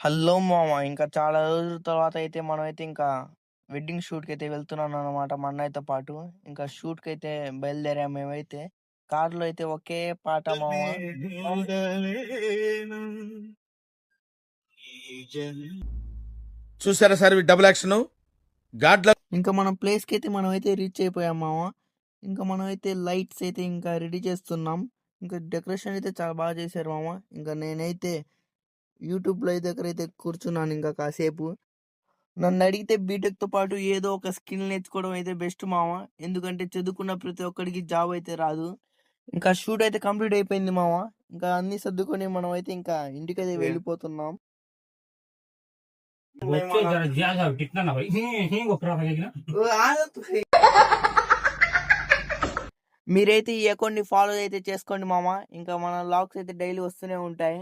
Hello మామ! ఇంకా చాలా రోజుల తర్వాత అయితే మనమైతే ఇంకా వెడ్డింగ్ షూట్‌కైతే వెళ్తున్నాననమాట మా అన్నయ్యతో పాటు. ఇంకా షూట్‌కైతే బయలుదేరాము మేమైతే. కార్‌లో అయితే ఒకే పాట మామ. చూసారా sir double action God love. ఇంకా మనం ప్లేస్‌కైతే మనమైతే రీచ్ అయిపోయాం మామ. ఇంకా మనమైతే లైట్స్ అయితే ఇంకా రెడీ చేస్తున్నాం. ఇంకా డెకరేషన్ అయితే చాలా బాగా చేశారు మామ. ఇంకా నేనైతే యూట్యూబ్ లైవ్ దగ్గరైతే కూర్చున్నాను ఇంకా కాసేపు. నన్నడిగితే బీటెక్‌తో పాటు ఏదో ఒక స్కిల్ నేర్చుకోవడం అయితే బెస్ట్ మామ. ఎందుకంటే చదువుకున్న ప్రతి ఒక్కడికి జాబ్ అయితే రాదు. ఇంకా షూట్ అయితే కంప్లీట్ అయిపోయింది మామ. ఇంకా అన్నీ సర్దుకొని మనమైతే ఇంకా ఇంటికైతే వెళ్ళిపోతున్నాం. మీరైతే ఈ అకౌంట్‌ని ఫాలో అయితే చేసుకోండి మామ. ఇంకా మన వ్లాగ్స్ అయితే డైలీ వస్తూనే ఉంటాయి.